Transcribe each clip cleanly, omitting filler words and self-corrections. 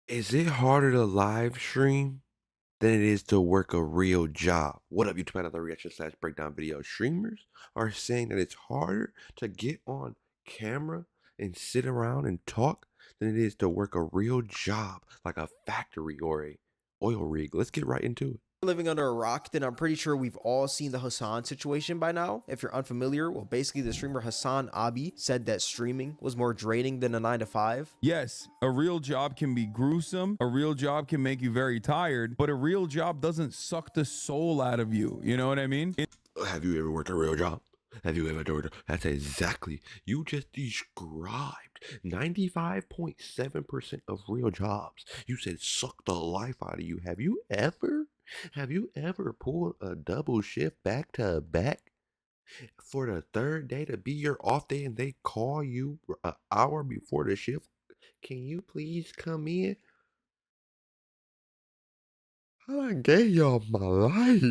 Is it harder to live stream than it is to work a real job? What up, YouTube? Another reaction slash breakdown video. Streamers are saying that it's harder to get on camera and sit around and talk than it is to work a real job like a factory or a oil rig. Let's get right into it. Living under a rock, then I'm pretty sure we've all seen the Hassan situation by now. If you're unfamiliar, well, basically the streamer Hassan Abi said that streaming was more draining than a 9 to 5. Yes, a real job can be gruesome. A real job can make you very tired, but a real job doesn't suck the soul out of you. You know what I mean? Have you ever worked a real job? Have you ever worked? That's exactly. You just described 95.7% of real jobs. You said suck the life out of you. Have you ever? Have you ever pulled a double shift back to back for the third day to be your off day and they call you an hour before the shift? Can you please come in? I done gave y'all my life.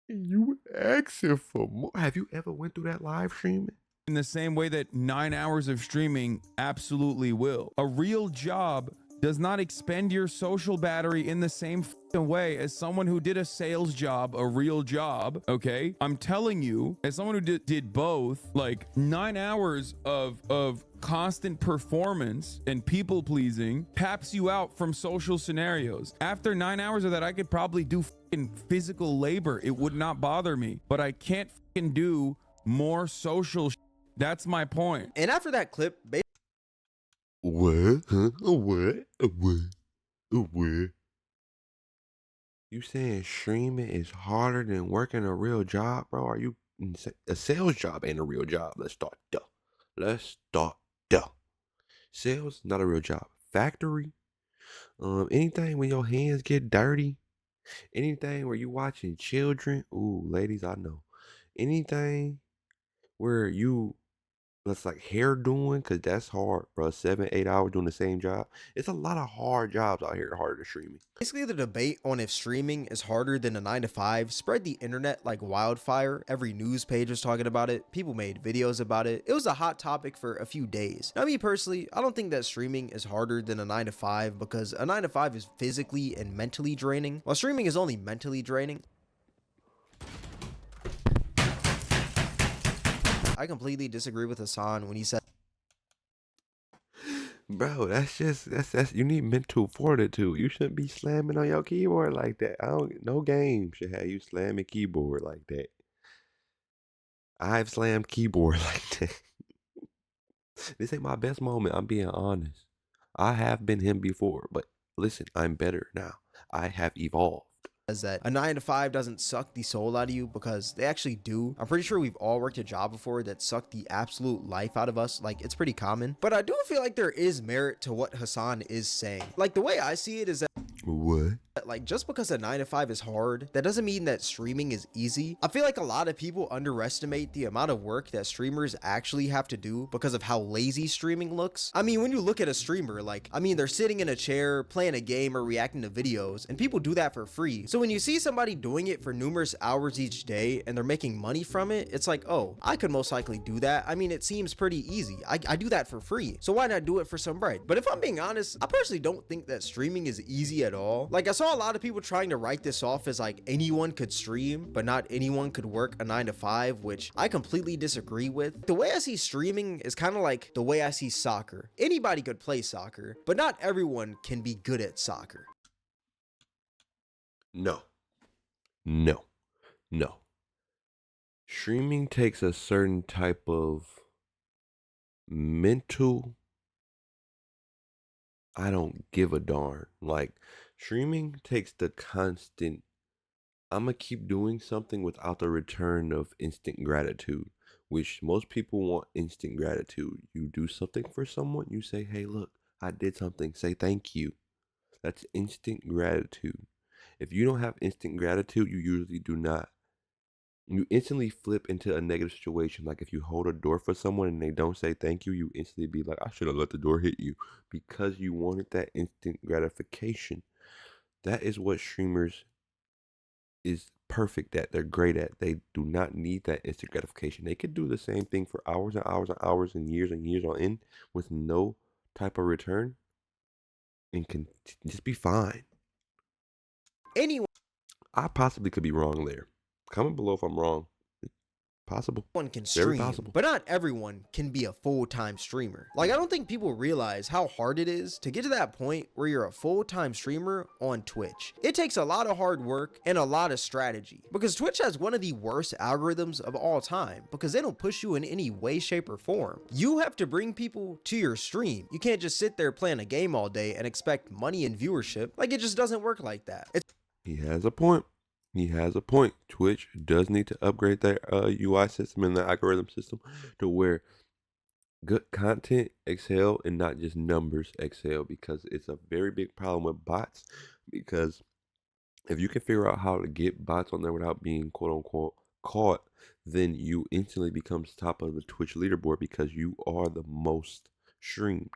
And you asking for more? Have you ever went through that live streaming? In the same way that 9 hours of streaming absolutely will. A real job does not expend your social battery in the same way as someone who did a sales job, a real job. Okay, I'm telling you, as someone who did both, like 9 hours of constant performance and people pleasing taps you out from social scenarios. After 9 hours of that, I could probably do physical labor. It would not bother me, but I can't do more social. That's my point. And after that clip, What? Huh? What? What? You saying streaming is harder than working a real job, bro? Are you a sales job ain't a real job? Let's start duh. Let's start duh. Sales not a real job. Factory, anything when your hands get dirty, anything where you watching children. Ooh, ladies, I know. Anything where you that's like hair doing, cause that's hard, bro. 7, 8 hours doing the same job. It's a lot of hard jobs out here harder than streaming. basically the debate on if streaming is harder than a 9 to 5 spread the internet like wildfire. Every news page was talking about it. People made videos about it. It was a hot topic for a few days. Now, me personally, I don't think that streaming is harder than a 9 to 5 because a 9 to 5 is physically and mentally draining, while streaming is only mentally draining. I completely disagree with Hassan when he said, Bro, that's you need mental fortitude. You shouldn't be slamming on your keyboard like that. No game should have you slamming keyboard like that. I've slammed keyboard like that. This ain't my best moment, I'm being honest. I have been him before, but listen, I'm better now. I have evolved. that a 9 to 5 doesn't suck the soul out of you, because they actually do. I'm pretty sure we've all worked a job before that sucked the absolute life out of us. Like, it's pretty common. But I do feel like there is merit to what Hassan is saying. Like, the way I see it is that, What? like, just because a 9 to 5 is hard, that doesn't mean that streaming is easy. I feel like a lot of people underestimate the amount of work that streamers actually have to do because of how lazy streaming looks. I mean, when you look at a streamer, like, I mean, they're sitting in a chair, playing a game, or reacting to videos, and people do that for free. So when you see somebody doing it for numerous hours each day and they're making money from it, it's like, oh, I could most likely do that. I mean, it seems pretty easy. I do that for free, so why not do it for some bread? But if I'm being honest, I personally don't think that streaming is easy at all. Like, I saw a lot of people trying to write this off as like anyone could stream, but not anyone could work a 9 to 5, which I completely disagree with. The way I see streaming is kind of like the way I see soccer. Anybody could play soccer, but not everyone can be good at soccer. No. No. No. Streaming takes a certain type of mental, I don't give a darn. Like, streaming takes the constant, I'm gonna keep doing something without the return of instant gratitude, which most people want instant gratitude. You do something for someone, you say, hey, look, I did something, say thank you. That's instant gratitude. If you don't have instant gratitude, you usually do not. You instantly flip into a negative situation. Like if you hold a door for someone and they don't say thank you, you instantly be like, I should have let the door hit you, because you wanted that instant gratification. That is what streamers is perfect at. They're great at. They do not need that instant gratification. They could do the same thing for hours and hours and hours and years on end with no type of return, and can just be fine. Anyone I possibly could be wrong there. Comment below if I'm wrong. Possible. can Very stream, possible. but not everyone can be a full-time streamer. Like, I don't think people realize how hard it is to get to that point where you're a full-time streamer on Twitch. It takes a lot of hard work and a lot of strategy, because Twitch has one of the worst algorithms of all time, because they don't push you in any way, shape, or form. You have to bring people to your stream. You can't just sit there playing a game all day and expect money and viewership. Like, it just doesn't work like that. He has a point. He has a point. Twitch does need to upgrade their UI system and their algorithm system to where good content excel and not just numbers excel, because it's a very big problem with bots. Because if you can figure out how to get bots on there without being quote unquote caught, then you instantly becomes top of the Twitch leaderboard because you are the most streamed.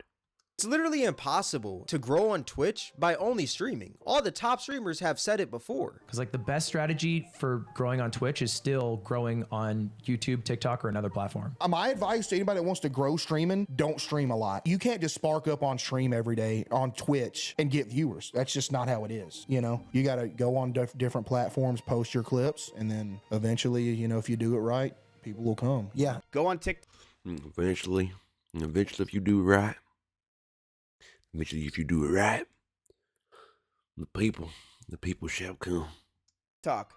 It's literally impossible to grow on Twitch by only streaming. All the top streamers have said it before. Because like the best strategy for growing on Twitch is still growing on YouTube, TikTok, or another platform. My advice to anybody that wants to grow streaming, don't stream a lot. You can't just spark up on stream every day on Twitch and get viewers. That's just not how it is. You know, you got to go on different platforms, post your clips, and then eventually, you know, if you do it right, people will come. Yeah. Go on TikTok. Eventually, if you do it right, the people shall come.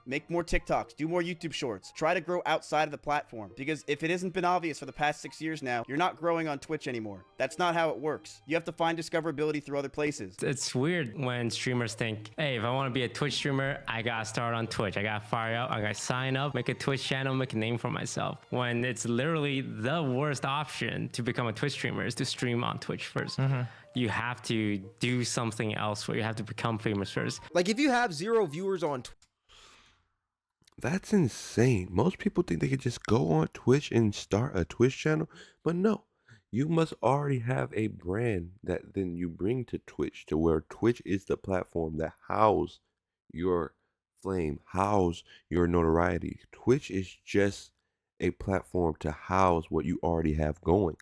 Make more TikToks, do more YouTube shorts, try to grow outside of the platform, because if it hasn't been obvious for the past 6 years now, you're not growing on Twitch anymore. That's not how it works. You have to find discoverability through other places. It's weird when streamers think, hey, if I want to be a Twitch streamer, I gotta start on Twitch. I gotta fire up, I gotta sign up, make a Twitch channel, make a name for myself. When it's literally the worst option to become a Twitch streamer is to stream on Twitch first. You have to do something else where you have to become famous first. Like, if you have 0 viewers on Twitch, That's insane. Most people think they could just go on Twitch and start a Twitch channel, but no. You must already have a brand that then you bring to Twitch, to where Twitch is the platform that house your flame, house your notoriety. Twitch is just a platform to house what you already have going.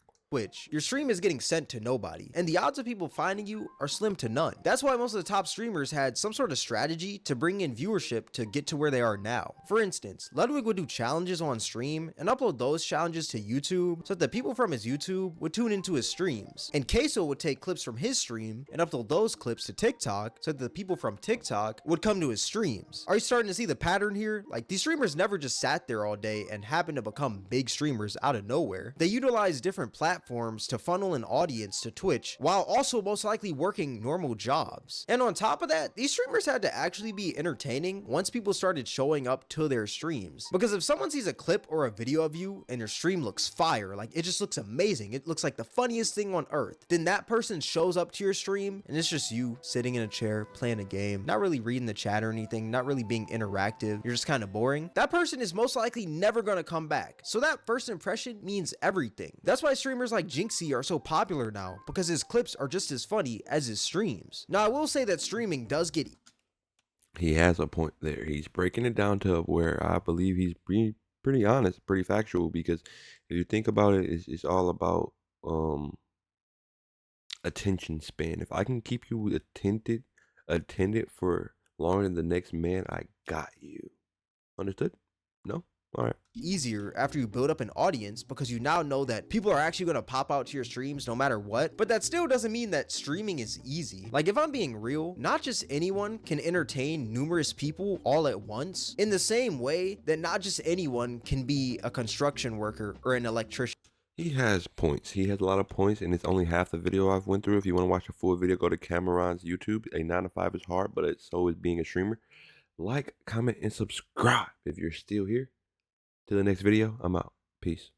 your stream is getting sent to nobody, and the odds of people finding you are slim to none. That's why most of the top streamers had some sort of strategy to bring in viewership to get to where they are now. For instance, Ludwig would do challenges on stream and upload those challenges to YouTube so that the people from his YouTube would tune into his streams. And Queso would take clips from his stream and upload those clips to TikTok so that the people from TikTok would come to his streams. Are you starting to see the pattern here? Like, these streamers never just sat there all day and happened to become big streamers out of nowhere. They utilize different platforms to funnel an audience to Twitch while also most likely working normal jobs. And on top of that, these streamers had to actually be entertaining once people started showing up to their streams. Because if someone sees a clip or a video of you and your stream looks fire, like it just looks amazing, it looks like the funniest thing on earth, then that person shows up to your stream and it's just you sitting in a chair playing a game, not really reading the chat or anything, not really being interactive, you're just kind of boring. That person is most likely never going to come back. So that first impression means everything. That's why streamers like Jinxie are so popular now, because his clips are just as funny as his streams. Now, I will say that streaming does get... He has a point there. He's breaking it down to where I believe he's being pretty honest, pretty factual, because if you think about it, it's all about attention span. If I can keep you attended for longer than the next man, I got you. Understood? No? All right. Easier after you build up an audience, because you now know that people are actually going to pop out to your streams no matter what. But that still doesn't mean that streaming is easy. Like, if I'm being real, not just anyone can entertain numerous people all at once, in the same way that not just anyone can be a construction worker or an electrician. He has points. He has a lot of points, and it's only half the video I've went through. If you want to watch a full video, go to Cameron's YouTube. A 9 to 5 is hard, but so is being a streamer. Like, comment, and subscribe if you're still here. Till the next video, I'm out. Peace.